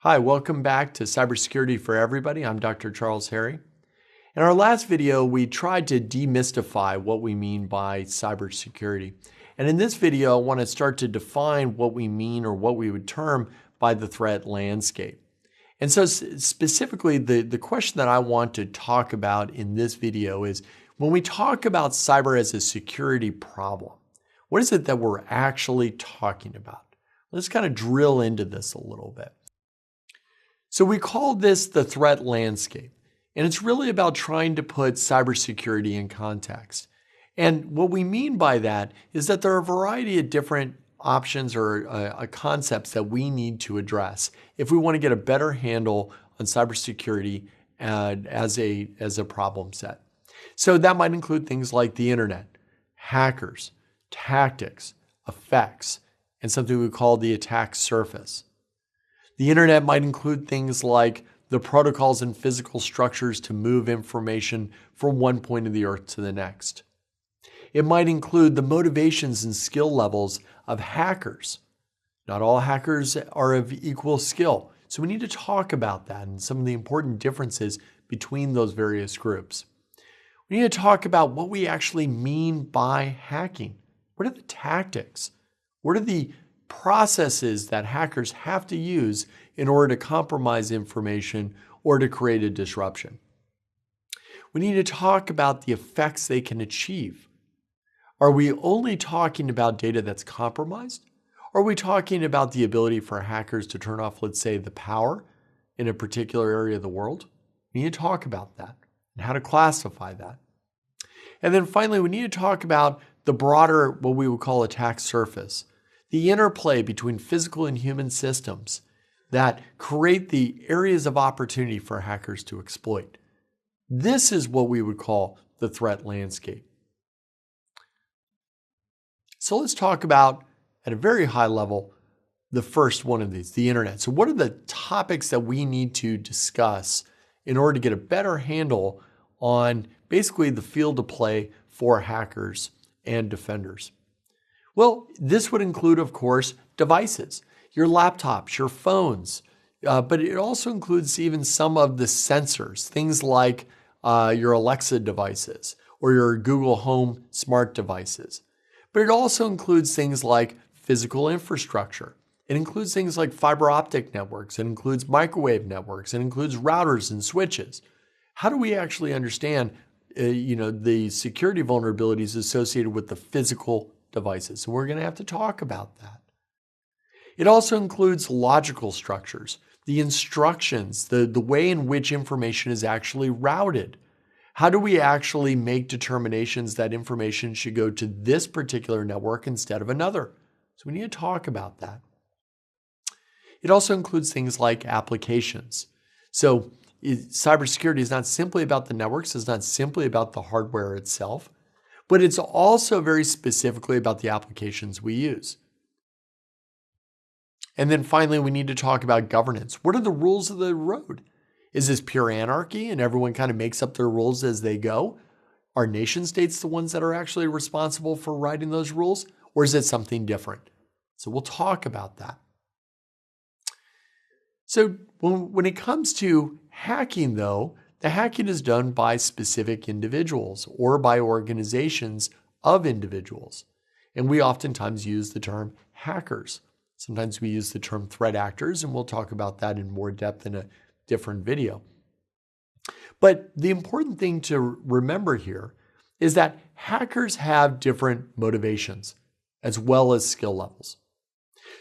Hi, welcome back to Cybersecurity for Everybody. I'm Dr. Charles Harry. In our last video, we tried to demystify what we mean by cybersecurity. And in this video, I want to start to define what we mean or what we would term by the threat landscape. And so specifically, the question that I want to talk about in this video is when we talk about cyber as a security problem, what is it that we're actually talking about? Let's kind of drill into this a little bit. So we call this the threat landscape, and it's really about trying to put cybersecurity in context. And what we mean by that is that there are a variety of different options or concepts that we need to address if we want to get a better handle on cybersecurity as a problem set. So that might include things like the internet, hackers, tactics, effects, and something we call the attack surface. The internet might include things like the protocols and physical structures to move information from one point of the earth to the next. It might include the motivations and skill levels of hackers. Not all hackers are of equal skill, so we need to talk about that and some of the important differences between those various groups. We need to talk about what we actually mean by hacking. What are the tactics? What are the processes that hackers have to use in order to compromise information or to create a disruption? We need to talk about the effects they can achieve. Are we only talking about data that's compromised? Or are we talking about the ability for hackers to turn off, let's say, the power in a particular area of the world? We need to talk about that and how to classify that. And then finally, we need to talk about the broader, what we would call attack surface. The interplay between physical and human systems that create the areas of opportunity for hackers to exploit. This is what we would call the threat landscape. So let's talk about, at a very high level, the first one of these, the internet. So what are the topics that we need to discuss in order to get a better handle on basically the field of play for hackers and defenders? Well, this would include, of course, devices, your laptops, your phones, but it also includes even some of the sensors, things like your Alexa devices or your Google Home smart devices. But it also includes things like physical infrastructure. It includes things like fiber optic networks. It includes microwave networks. It includes routers and switches. How do we actually understand the security vulnerabilities associated with the physical devices? So we're going to have to talk about that. It also includes logical structures, the instructions, the way in which information is actually routed. How do we actually make determinations that information should go to this particular network instead of another? So we need to talk about that. It also includes things like applications. So cybersecurity is not simply about the networks, it's not simply about the hardware itself, but it's also very specifically about the applications we use. And then finally, we need to talk about governance. What are the rules of the road? Is this pure anarchy and everyone kind of makes up their rules as they go? Are nation states the ones that are actually responsible for writing those rules? Or is it something different? So we'll talk about that. So when it comes to hacking, though, the hacking is done by specific individuals or by organizations of individuals. And we oftentimes use the term hackers. Sometimes we use the term threat actors, and we'll talk about that in more depth in a different video. But the important thing to remember here is that hackers have different motivations as well as skill levels.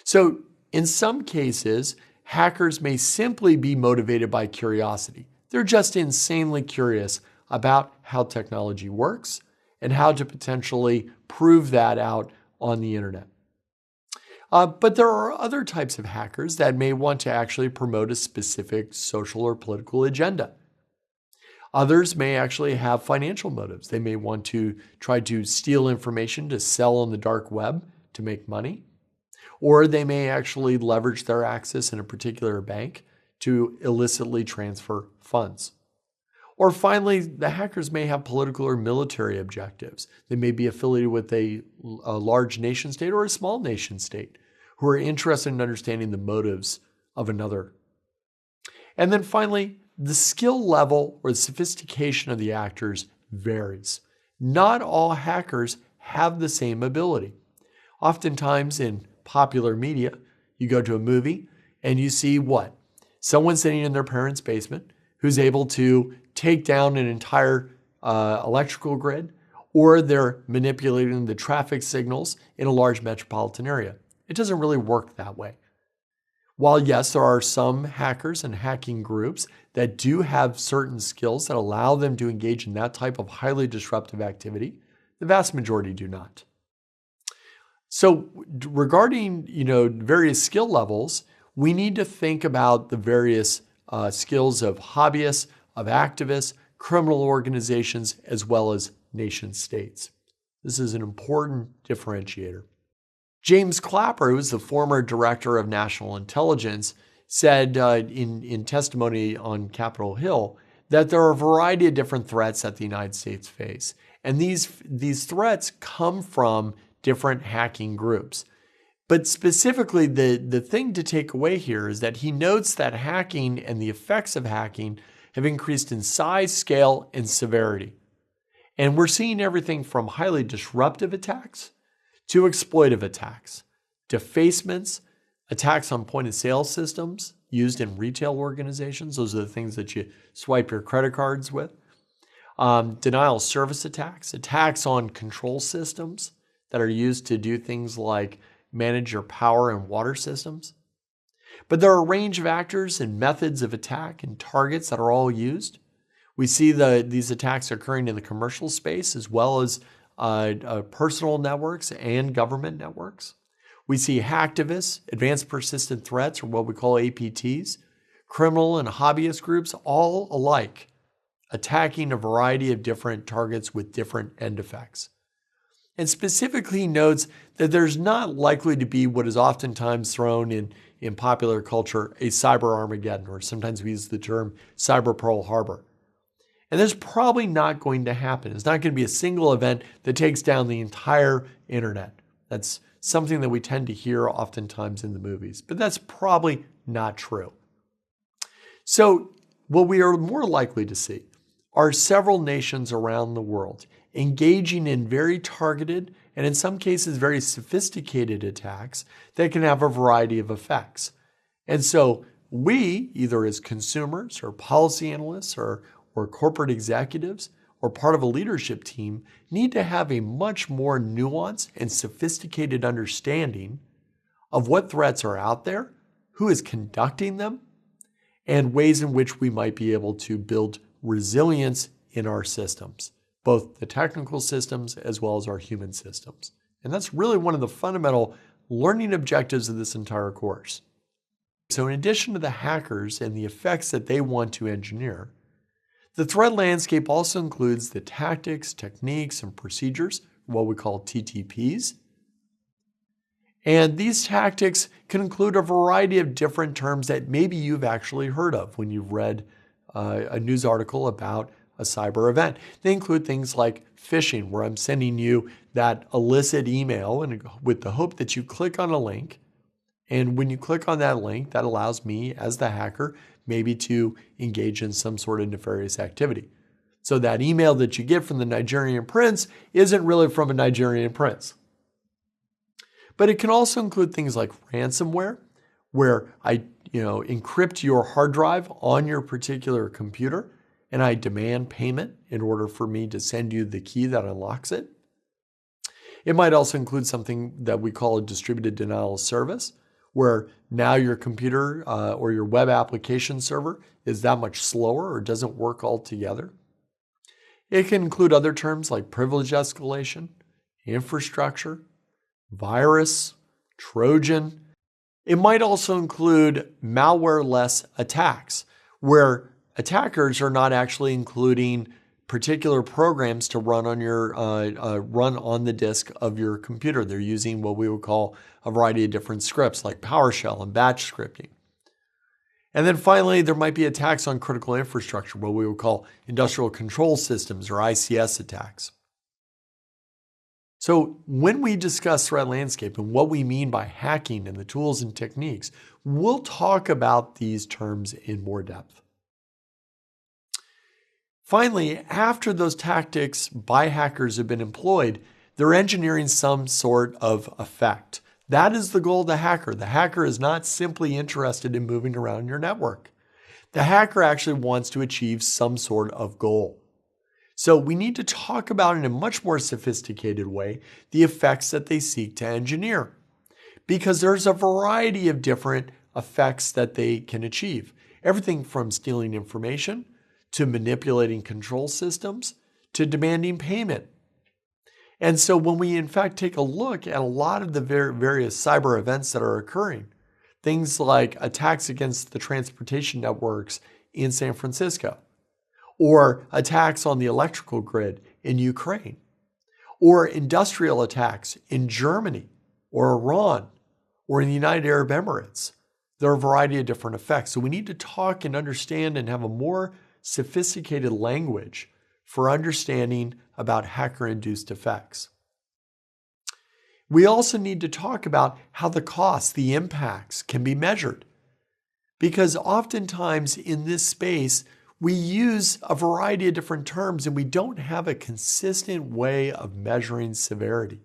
So in some cases, hackers may simply be motivated by curiosity. They're just insanely curious about how technology works and how to potentially prove that out on the internet. But there are other types of hackers that may want to actually promote a specific social or political agenda. Others may actually have financial motives. They may want to try to steal information to sell on the dark web to make money. Or they may actually leverage their access in a particular bank to illicitly transfer funds. Or finally, the hackers may have political or military objectives. They may be affiliated with a large nation state or a small nation state who are interested in understanding the motives of another And then finally, the skill level or the sophistication of the actors varies. Not all hackers have the same ability. Oftentimes in popular media, you go to a movie and you see what? Someone sitting in their parents' basement who's able to take down an entire electrical grid, or they're manipulating the traffic signals in a large metropolitan area. It doesn't really work that way. While yes, there are some hackers and hacking groups that do have certain skills that allow them to engage in that type of highly disruptive activity, the vast majority do not. So regarding, various skill levels, we need to think about the various skills of hobbyists, of activists, criminal organizations, as well as nation states. This is an important differentiator. James Clapper, who is the former director of national intelligence, said in testimony on Capitol Hill that there are a variety of different threats that the United States face. And these threats come from different hacking groups. But specifically, the thing to take away here is that he notes that hacking and the effects of hacking have increased in size, scale, and severity. And we're seeing everything from highly disruptive attacks to exploitive attacks, defacements, attacks on point-of-sale systems used in retail organizations. Those are the things that you swipe your credit cards with. Denial of service attacks, attacks on control systems that are used to do things like manage your power and water systems. But there are a range of actors and methods of attack and targets that are all used. We see these attacks occurring in the commercial space as well as personal networks and government networks. We see hacktivists, advanced persistent threats, or what we call APTs, criminal and hobbyist groups, all alike, attacking a variety of different targets with different end effects. And specifically he notes that there's not likely to be what is oftentimes thrown in popular culture, a cyber Armageddon, or sometimes we use the term cyber Pearl Harbor. And that's probably not going to happen. It's not going to be a single event that takes down the entire internet. That's something that we tend to hear oftentimes in the movies, but that's probably not true. So what we are more likely to see are several nations around the world engaging in very targeted and in some cases very sophisticated attacks that can have a variety of effects. And so we, either as consumers or policy analysts or corporate executives or part of a leadership team, need to have a much more nuanced and sophisticated understanding of what threats are out there, who is conducting them, and ways in which we might be able to build resilience in our systems, both the technical systems as well as our human systems. And that's really one of the fundamental learning objectives of this entire course. So in addition to the hackers and the effects that they want to engineer, the threat landscape also includes the tactics, techniques, and procedures, what we call TTPs. And these tactics can include a variety of different terms that maybe you've actually heard of when you've read a news article about a cyber event. They include things like phishing, where I'm sending you that illicit email and with the hope that you click on a link. And when you click on that link, that allows me as the hacker maybe to engage in some sort of nefarious activity. So that email that you get from the Nigerian prince isn't really from a Nigerian prince. But it can also include things like ransomware, where I encrypt your hard drive on your particular computer and I demand payment in order for me to send you the key that unlocks it. It might also include something that we call a distributed denial of service, where now your computer or your web application server is that much slower or doesn't work altogether. It can include other terms like privilege escalation, infrastructure, virus, Trojan. It might also include malware-less attacks, where attackers are not actually including particular programs to run on your run on the disk of your computer. They're using what we would call a variety of different scripts like PowerShell and batch scripting. And then finally, there might be attacks on critical infrastructure, what we would call industrial control systems or ICS attacks. So when we discuss threat landscape and what we mean by hacking and the tools and techniques, we'll talk about these terms in more depth. Finally, after those tactics by hackers have been employed, they're engineering some sort of effect. That is the goal of the hacker. The hacker is not simply interested in moving around your network. The hacker actually wants to achieve some sort of goal. So we need to talk about in a much more sophisticated way the effects that they seek to engineer, because there's a variety of different effects that they can achieve. Everything from stealing information to manipulating control systems to demanding payment. And so when we in fact take a look at a lot of the various cyber events that are occurring, things like attacks against the transportation networks in San Francisco, or attacks on the electrical grid in Ukraine, or industrial attacks in Germany or Iran or in the United Arab Emirates. There are a variety of different effects. So we need to talk and understand and have a more sophisticated language for understanding about hacker-induced effects. We also need to talk about how the costs, the impacts can be measured. Because oftentimes in this space, we use a variety of different terms and we don't have a consistent way of measuring severity.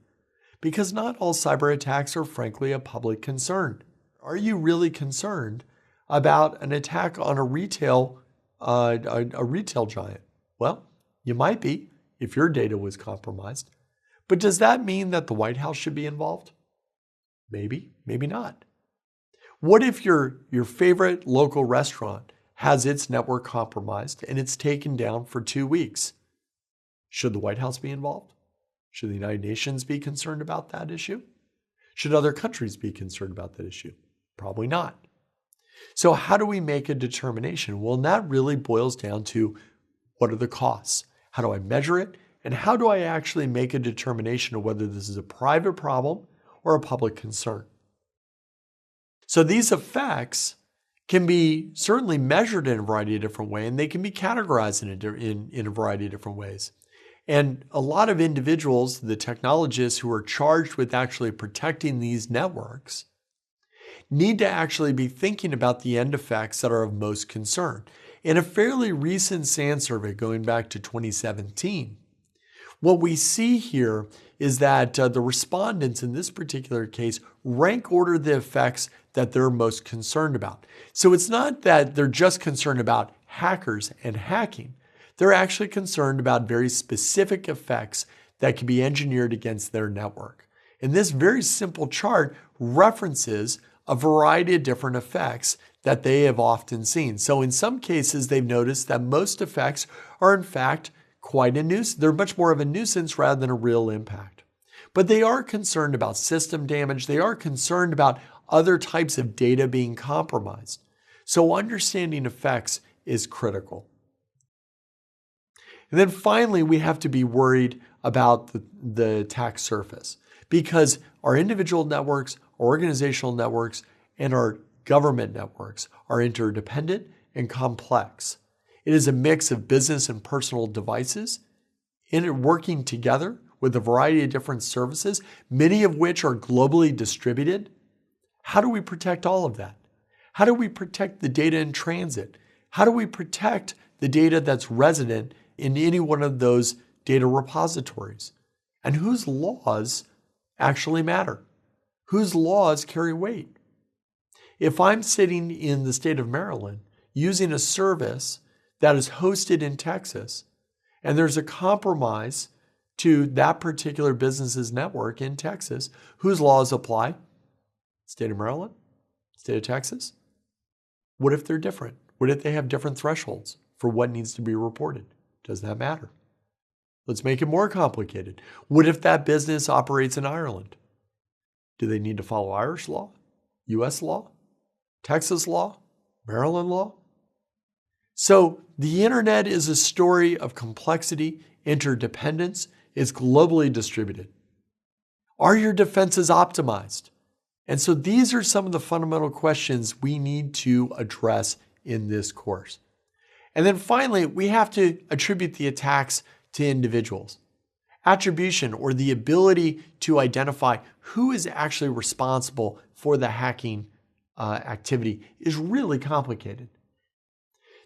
Because not all cyber attacks are frankly a public concern. Are you really concerned about an attack on a retail giant? Well, you might be if your data was compromised. But does that mean that the White House should be involved? Maybe, maybe not. What if your favorite local restaurant has its network compromised and it's taken down for 2 weeks? Should the White House be involved? Should the United Nations be concerned about that issue? Should other countries be concerned about that issue? Probably not. So how do we make a determination? Well, that really boils down to what are the costs? How do I measure it? And how do I actually make a determination of whether this is a private problem or a public concern? So these effects can be certainly measured in a variety of different ways, and they can be categorized in a variety of different ways. And a lot of individuals, the technologists who are charged with actually protecting these networks, need to actually be thinking about the end effects that are of most concern. In a fairly recent SANS survey going back to 2017, what we see here is that the respondents in this particular case rank order the effects that they're most concerned about. So it's not that they're just concerned about hackers and hacking. They're actually concerned about very specific effects that can be engineered against their network. And this very simple chart references a variety of different effects that they have often seen. So in some cases, they've noticed that most effects are in fact quite a nuisance. They're much more of a nuisance rather than a real impact. But they are concerned about system damage. They are concerned about other types of data being compromised. So understanding effects is critical. And then finally, we have to be worried about the attack surface, because our individual networks, our organizational networks, and our government networks are interdependent and complex. It is a mix of business and personal devices working together with a variety of different services, many of which are globally distributed. How do we protect all of that? How do we protect the data in transit? How do we protect the data that's resident in any one of those data repositories? And whose laws actually matter? Whose laws carry weight? If I'm sitting in the state of Maryland using a service that is hosted in Texas, and there's a compromise to that particular business's network in Texas, whose laws apply? State of Maryland? State of Texas? What if they're different? What if they have different thresholds for what needs to be reported? Does that matter? Let's make it more complicated. What if that business operates in Ireland? Do they need to follow Irish law, US law, Texas law, Maryland law? So the internet is a story of complexity, interdependence. It's globally distributed. Are your defenses optimized? And so these are some of the fundamental questions we need to address in this course. And then finally, we have to attribute the attacks to individuals. Attribution, or the ability to identify who is actually responsible for the hacking activity, is really complicated.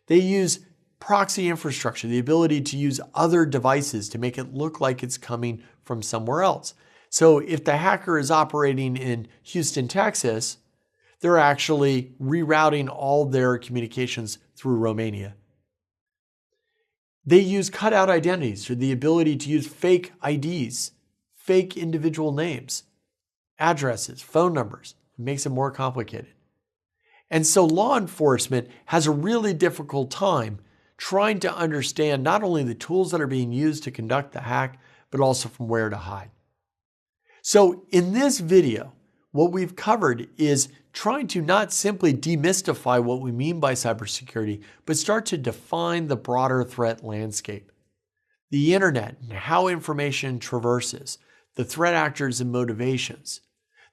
They use proxy infrastructure, the ability to use other devices to make it look like it's coming from somewhere else. So if the hacker is operating in Houston, Texas, they're actually rerouting all their communications through Romania. They use cutout identities, or the ability to use fake IDs, fake individual names, addresses, phone numbers. It makes it more complicated. And so law enforcement has a really difficult time trying to understand not only the tools that are being used to conduct the hack, but also from where to hide. So in this video, what we've covered is trying to not simply demystify what we mean by cybersecurity, but start to define the broader threat landscape. The internet and how information traverses, the threat actors and motivations,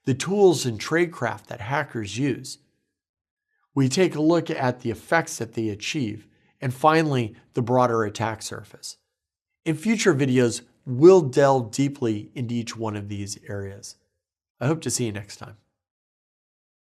the tools and tradecraft that hackers use. We take a look at the effects that they achieve, and finally, the broader attack surface. In future videos, we'll delve deeply into each one of these areas. I hope to see you next time.